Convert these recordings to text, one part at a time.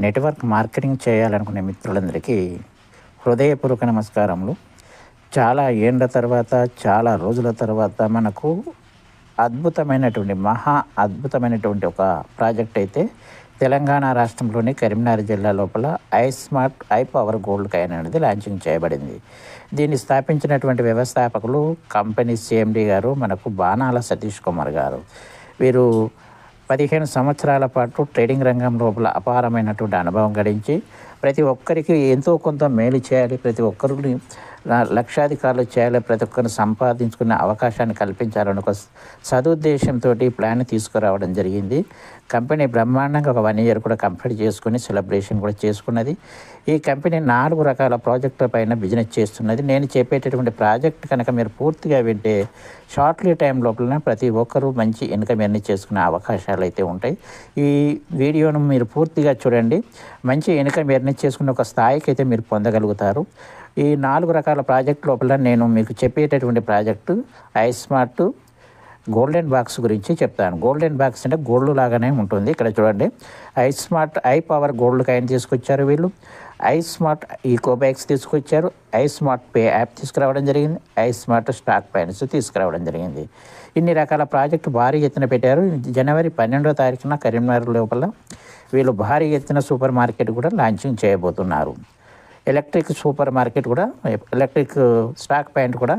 Network marketing చేయాలనుకునే మిత్రులందరికీ హృదయపూర్వక నమస్కారములు. చాలా ఏండ్ల తర్వాత, చాలా రోజుల తర్వాత మనకు అద్భుతమైనటువంటి ఒక ప్రాజెక్ట్ అయితే తెలంగాణ రాష్ట్రంలోని కరీంనగర్ జిల్లా లోపల iSmart I power gold coin అనేది లాంచింగ్ చేయబడింది. దీన్ని స్థాపించినటువంటి వ్యవస్థాపకులు కంపెనీ సిఎండి గారు మనకు బాణాల సతీష్ కుమార్ గారు. వీరు 15 సంవత్సరాల పాటు ట్రేడింగ్ రంగం లోపల అపారమైనటువంటి అనుభవం గడించి ప్రతి ఒక్కరికి ఎంతో కొంత మేలు చేయాలి, ప్రతి ఒక్కరిని లక్షాధికారులు చేయాలి, ప్రతి ఒక్కరిని సంపాదించుకునే అవకాశాన్ని కల్పించాలని ఒక సదుద్దేశంతో ప్లాన్ తీసుకురావడం జరిగింది. కంపెనీ బ్రహ్మాండంగా ఒక 1 year కూడా కంప్లీట్ చేసుకుని సెలబ్రేషన్ కూడా చేసుకున్నది. ఈ కంపెనీ 4 రకాల ప్రాజెక్టుల పైన బిజినెస్ చేస్తున్నది. నేను చెప్పేటటువంటి ప్రాజెక్ట్ కనుక మీరు పూర్తిగా వింటే షార్ట్లీ టైం లోపల ప్రతి ఒక్కరూ మంచి ఇన్కమ్ ఎర్న్ చేసుకునే అవకాశాలు అయితే ఉంటాయి. ఈ వీడియోను మీరు పూర్తిగా చూడండి. మంచి ఇన్కమ్ ఎర్న్ చేసుకునే ఒక స్థాయికి అయితే మీరు పొందగలుగుతారు. ఈ 4 రకాల ప్రాజెక్ట్ లోపల నేను మీకు చెప్పేటటువంటి ప్రాజెక్టు ఐస్మార్ట్ గోల్డెన్ బాక్స్ గురించి చెప్తాను. గోల్డెన్ బాక్స్ అంటే గోల్డ్ లాగానే ఉంటుంది. ఇక్కడ చూడండి, iSmart I power gold coin తీసుకొచ్చారు వీళ్ళు. ఐస్మార్ట్ ఈకో బైక్స్ తీసుకొచ్చారు. ఐస్మార్ట్ పే యాప్ తీసుకురావడం జరిగింది. ఐస్మార్ట్ స్టాక్ పాయింట్స్ తీసుకురావడం జరిగింది. ఇన్ని రకాల ప్రాజెక్టు భారీ ఎత్తున పెట్టారు. జనవరి 12వ తారీఖున కరీంనగర్ లోపల వీళ్ళు భారీ ఎత్తున సూపర్ మార్కెట్ కూడా లాంచింగ్ చేయబోతున్నారు. ఎలక్ట్రిక్ సూపర్ మార్కెట్ కూడా, ఎలక్ట్రిక్ స్టాక్ పాయింట్ కూడా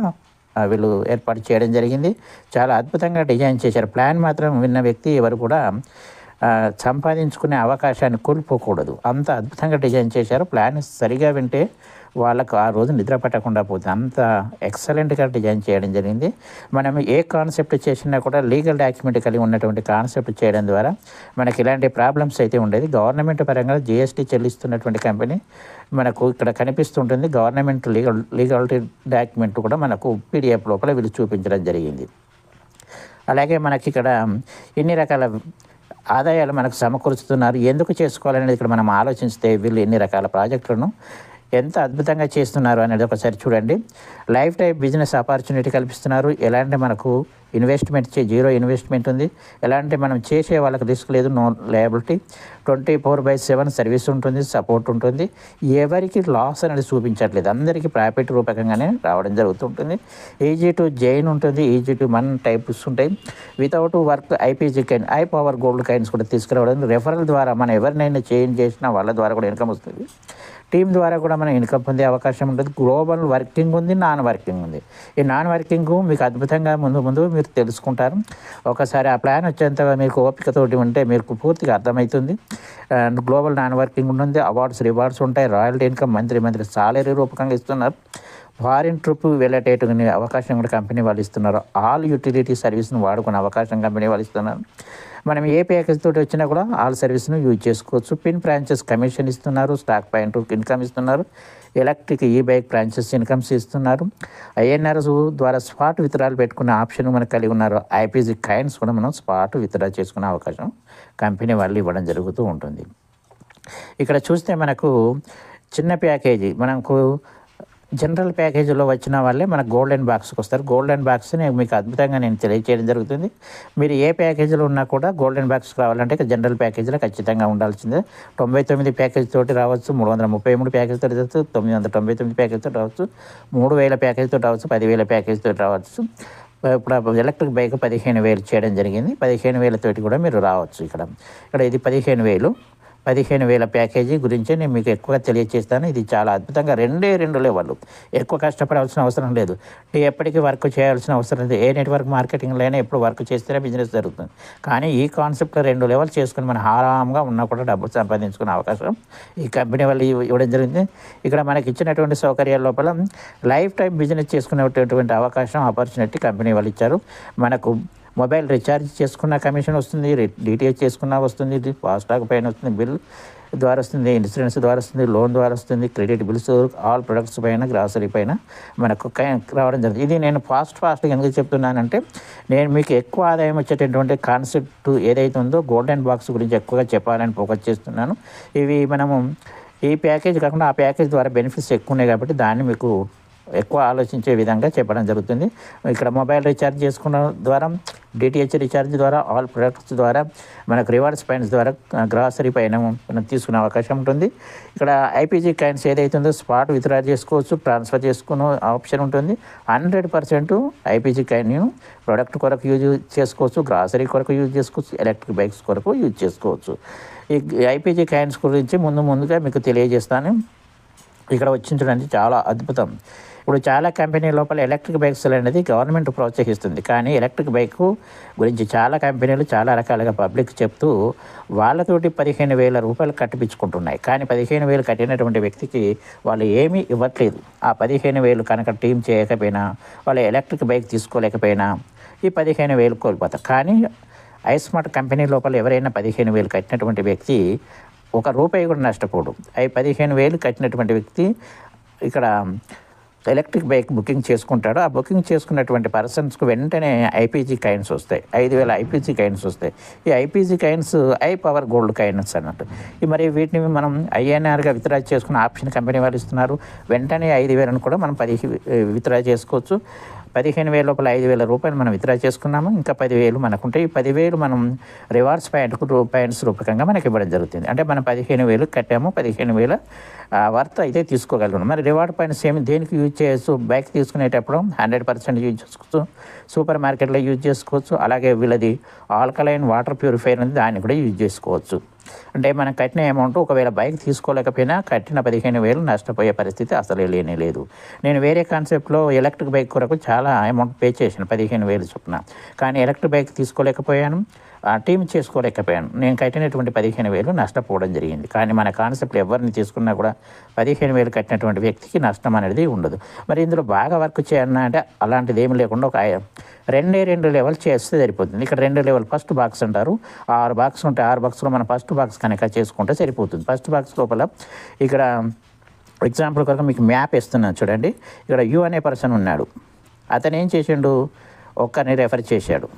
వీళ్ళు ఏర్పాటు చేయడం జరిగింది. చాలా అద్భుతంగా డిజైన్ చేశారు. ప్లాన్ మాత్రం విన్న వ్యక్తి ఎవరు కూడా సంపాదించుకునే అవకాశాన్ని కోల్పోకూడదు. అంత అద్భుతంగా డిజైన్ చేశారు. ప్లాన్ సరిగా వింటే వాళ్ళకు ఆ రోజు నిద్ర పట్టకుండా పోతుంది. అంత ఎక్సలెంట్గా డిజైన్ చేయడం జరిగింది. మనం ఏ కాన్సెప్ట్ చేసినా కూడా లీగల్ డాక్యుమెంట్ కలిగి ఉన్నటువంటి కాన్సెప్ట్ చేయడం ద్వారా మనకి ఇలాంటి ప్రాబ్లమ్స్ అయితే ఉండేది. గవర్నమెంట్ పరంగా జిఎస్టీ చెల్లిస్తున్నటువంటి కంపెనీ మనకు ఇక్కడ కనిపిస్తుంటుంది. గవర్నమెంట్ లీగాలిటీ డాక్యుమెంట్ కూడా మనకు పీడిఎఫ్ లోపల వీళ్ళు చూపించడం జరిగింది. అలాగే మనకి ఇక్కడ ఇన్ని రకాల ఆదాయాలు మనకు సమకూరుస్తున్నారు. ఎందుకు చేసుకోవాలనేది ఇక్కడ మనం ఆలోచిస్తే వీళ్ళు ఎన్ని రకాల ప్రాజెక్టులను ఎంత అద్భుతంగా చేస్తున్నారు అనేది ఒకసారి చూడండి. లైఫ్ టైం బిజినెస్ ఆపర్చునిటీ కల్పిస్తున్నారు. ఎలాంటి మనకు ఇన్వెస్ట్మెంట్ జీరో ఇన్వెస్ట్మెంట్ ఉంది. ఎలాంటి మనం చేసే వాళ్ళకి రిస్క్ లేదు, నో లయబిలిటీ. 24/7 సర్వీస్ ఉంటుంది, సపోర్ట్ ఉంటుంది. ఎవరికి లాస్ అనేది చూపించట్లేదు, అందరికీ ప్రాఫిట్ రూపకంగానే రావడం జరుగుతుంటుంది. ఈజీ టు జైన్ ఉంటుంది, ఈజీ టు మన్ టైప్స్ ఉంటాయి. Without work IPG coin, I power gold coins కూడా తీసుకురావడం. రెఫరల్ ద్వారా మనం ఎవరినైనా చేంజ్ చేసినా వాళ్ళ ద్వారా కూడా ఇన్కమ్ వస్తుంది. టీం ద్వారా కూడా మనం ఇన్కమ్ పొందే అవకాశం ఉంటుంది. గ్లోబల్ వర్కింగ్ ఉంది, నాన్ వర్కింగ్ ఉంది. ఈ నాన్ వర్కింగ్ మీకు అద్భుతంగా ముందు మీరు తెలుసుకుంటారు. ఒకసారి ఆ ప్లాన్ వచ్చేంత మీకు ఓపికతోటి ఉంటే మీకు పూర్తిగా అర్థమవుతుంది. గ్లోబల్ నాన్ వర్కింగ్ ఉంటుంది. అవార్డ్స్ రివార్డ్స్ ఉంటాయి. రాయల్టీ ఇన్కమ్ మంత్లీ సాలరీ రూపకంగా ఇస్తున్నారు. ఫారిన్ ట్రిప్ వెళ్ళేటటువంటి అవకాశం కూడా కంపెనీ వాళ్ళు ఇస్తున్నారు. ఆల్ యూటిలిటీ సర్వీస్ను వాడుకునే అవకాశం కంపెనీ వాళ్ళు ఇస్తున్నారు. మనం ఏ ప్యాకేజ్ తోటి వచ్చినా కూడా ఆల్ సర్వీస్ను యూజ్ చేసుకోవచ్చు. పిన్ బ్రాంచెస్ కమిషన్ ఇస్తున్నారు. స్టాక్ పాయింట్ ఇన్కమ్ ఇస్తున్నారు. ఎలక్ట్రిక్ ఈ బైక్ బ్రాంచెస్ ఇన్కమ్స్ ఇస్తున్నారు. ఐఎన్ఆర్ఎస్ ద్వారా స్పాట్ విత్డ్రాలు పెట్టుకునే ఆప్షన్ మనకు కలిగి ఉన్నారు. ఐపీజీ కాయిన్స్ కూడా మనం స్పాట్ విత్డ్రా చేసుకునే అవకాశం కంపెనీ వాళ్ళు ఇవ్వడం జరుగుతూ ఉంటుంది. ఇక్కడ చూస్తే మనకు చిన్న ప్యాకేజీ, మనకు జనరల్ ప్యాకేజీలో వచ్చిన వాళ్ళే మనకు గోల్డెన్ బాక్స్కి వస్తారు. గోల్డెన్ బాక్స్ని మీకు అద్భుతంగా నేను తెలియజేయడం జరుగుతుంది. మీరు ఏ ప్యాకేజీలో ఉన్నా కూడా గోల్డెన్ బాక్స్కి రావాలంటే జనరల్ ప్యాకేజీలో ఖచ్చితంగా ఉండాల్సిందే. 99 ప్యాకేజ్ తోటి రావచ్చు, 333 ప్యాకేజ్ తోటి రావచ్చు, 999 ప్యాకేజ్ తోటి రావచ్చు, 3000 ప్యాకేజ్ తోటి రావచ్చు, 10,000 ప్యాకేజ్ తోటి రావచ్చు. ఇప్పుడు ఎలక్ట్రిక్ బైక్ 15,000 చేయడం జరిగింది. 15,000 తోటి కూడా మీరు రావచ్చు. ఇక్కడ ఇది 15,000 ప్యాకేజీ గురించి నేను మీకు ఎక్కువగా తెలియజేస్తాను. ఇది చాలా అద్భుతంగా 2 లెవెల్. ఎక్కువ కష్టపడాల్సిన అవసరం లేదు. ఎప్పటికీ వర్క్ చేయాల్సిన అవసరం లేదు. ఏ నెట్వర్క్ మార్కెటింగ్లో అయినా ఎప్పుడు వర్క్ చేస్తేనే బిజినెస్ జరుగుతుంది. కానీ ఈ కాన్సెప్ట్లో 2 లెవెల్ చేసుకుని మనం ఆరాంగా ఉన్నా కూడా డబ్బులు సంపాదించుకునే అవకాశం ఈ కంపెనీ వాళ్ళు ఇవ్వడం జరిగింది. ఇక్కడ మనకి ఇచ్చినటువంటి సౌకర్యాల లోపల లైఫ్ టైం బిజినెస్ చేసుకునేటటువంటి అవకాశం ఆపర్చునిటీ కంపెనీ వాళ్ళు ఇచ్చారు. మనకు మొబైల్ రీఛార్జ్ చేసుకున్న కమిషన్ వస్తుంది, డిటిహెచ్ చేసుకున్నా వస్తుంది, ఫాస్టాగ్ పైన వస్తుంది, బిల్ ద్వారా వస్తుంది, ఇన్సూరెన్స్ ద్వారా వస్తుంది, లోన్ ద్వారా వస్తుంది, క్రెడిట్ బిల్స్, ఆల్ ప్రొడక్ట్స్ పైన, గ్రాసరీ పైన మనకు రావడం జరుగుతుంది. ఇది నేను ఫాస్ట్గా ఎందుకు చెప్తున్నానంటే నేను మీకు ఎక్కువ ఆదాయం వచ్చేటటువంటి కాన్సెప్ట్ ఏదైతే ఉందో గోల్డెన్ బాక్స్ గురించి ఎక్కువగా చెప్పాలని ఫోకస్ చేస్తున్నాను. ఇవి మనము ఈ ప్యాకేజ్ కాకుండా ఆ ప్యాకేజ్ ద్వారా బెనిఫిట్స్ ఎక్కువ ఉన్నాయి కాబట్టి దాన్ని మీకు ఎక్కువ ఆలోచించే విధంగా చెప్పడం జరుగుతుంది. ఇక్కడ మొబైల్ రీఛార్జ్ చేసుకున్న ద్వారా, డిటిహెచ్ రీఛార్జ్ ద్వారా, ఆల్ ప్రొడక్ట్స్ ద్వారా, మనకు రివార్డ్స్ పాయింట్స్ ద్వారా గ్రాసరీ పైన మనం తీసుకునే అవకాశం ఉంటుంది. ఇక్కడ ఐపీజీ కాయిన్స్ ఏదైతే ఉందో స్పాట్ విత్డ్రా చేసుకోవచ్చు, ట్రాన్స్ఫర్ చేసుకునే ఆప్షన్ ఉంటుంది. 100% ఐపీజీ కాయిన్ ప్రొడక్ట్ కొరకు యూజ్ చేసుకోవచ్చు, గ్రాసరీ కొరకు యూజ్ చేసుకోవచ్చు, ఎలక్ట్రిక్ బైక్స్ కొరకు యూజ్ చేసుకోవచ్చు. ఈ ఐపీజీ కాయిన్స్ గురించి ముందుగా మీకు తెలియజేస్తాను. ఇక్కడ వచ్చించడానికి చాలా అద్భుతం. ఇప్పుడు చాలా కంపెనీ లోపల ఎలక్ట్రిక్ బైక్స్ అనేది గవర్నమెంట్ ప్రోత్సహిస్తుంది. కానీ ఎలక్ట్రిక్ బైక్ గురించి చాలా కంపెనీలు చాలా రకాలుగా పబ్లిక్ చెప్తూ వాళ్ళతోటి 15,000 రూపాయలు కట్టిపించుకుంటున్నాయి. కానీ 15,000 కట్టినటువంటి వ్యక్తికి వాళ్ళు ఏమీ ఇవ్వట్లేదు. ఆ 15,000 కనుక టీం చేయకపోయినా, వాళ్ళు ఎలక్ట్రిక్ బైక్ తీసుకోలేకపోయినా ఈ 15,000 కోల్పోతారు. కానీ ఐస్మార్ట్ కంపెనీ లోపల ఎవరైనా 15,000 కట్టినటువంటి వ్యక్తి ₹1 కూడా నష్టపోడు. 15,000 కట్టినటువంటి వ్యక్తి ఇక్కడ ఎలక్ట్రిక్ బైక్ బుకింగ్ చేసుకుంటాడు. ఆ బుకింగ్ చేసుకున్నటువంటి పర్సన్స్కు వెంటనే ఐపీజీ కాయిన్స్ వస్తాయి. 5,000 ఐపీజీ కాయిన్స్ వస్తాయి. ఈ IPG coins I power gold coins అన్నట్టు. మరి వీటిని మనం ఐఎన్ఆర్గా విత్డ్రా చేసుకున్న ఆప్షన్ కంపెనీ వాళ్ళు ఇస్తున్నారు. వెంటనే 5,000 కూడా మనం విత్డ్రా చేసుకోవచ్చు. 15,000 లోపల 5,000 రూపాయలు మనం విత్డ్రా చేసుకున్నాము. ఇంకా 10,000 మనకుంటే ఈ 10,000 మనం రివార్డ్స్ పాయింట్స్ రూపకంగా మనకి ఇవ్వడం జరుగుతుంది. అంటే మనం 15,000 కట్టాము, 15,000 వర్త్ అయితే తీసుకోగలను. మరి రివార్డ్ పాయింట్స్ ఏమి దేనికి యూజ్ చేయొచ్చు? బైక్ తీసుకునేటప్పుడు 100% యూజ్ చేసుకోవచ్చు, సూపర్ మార్కెట్లో యూజ్ చేసుకోవచ్చు. అలాగే వీళ్ళది ఆల్కలైన్ వాటర్ ప్యూరిఫైర్ ఉంది, దాన్ని కూడా యూజ్ చేసుకోవచ్చు. అంటే మనం కట్టిన అమౌంట్ ఒకవేళ బైక్ తీసుకోలేకపోయినా కట్టిన 15,000 నష్టపోయే పరిస్థితి అసలు లేనే లేదు. నేను వేరే కాన్సెప్ట్లో ఎలక్ట్రిక్ బైక్ కొరకు చాలా అమౌంట్ పే చేశాను, 15,000 చొప్పున. కానీ ఎలక్ట్రిక్ బైక్ తీసుకోలేకపోయాను, టీమ్ చేసుకోలేకపోయాను. నేను కట్టినటువంటి 15,000 నష్టపోవడం జరిగింది. కానీ మన కాన్సెప్ట్ ఎవరిని తీసుకున్నా కూడా 15,000 కట్టినటువంటి వ్యక్తికి నష్టం అనేది ఉండదు. మరి ఇందులో బాగా వర్క్ చేయాలన్నా అంటే అలాంటిది ఏమి లేకుండా ఒక 2 లెవెల్ చేస్తే సరిపోతుంది. ఇక్కడ 2 లెవెల్ ఫస్ట్ బాక్స్ అంటారు. 6 బాక్స్ ఉంటాయి. 6 బాక్స్లో మనం ఫస్ట్ బాక్స్ కనుక చేసుకుంటే సరిపోతుంది. ఫస్ట్ బాక్స్ లోపల ఇక్కడ ఎగ్జాంపుల్ కొరకు మీకు మ్యాప్ ఇస్తున్నాను చూడండి. ఇక్కడ యు అనే పర్సన్ ఉన్నాడు. అతను ఏం చేసిండు? ఒక్కరిని రెఫర్ చేశాడు.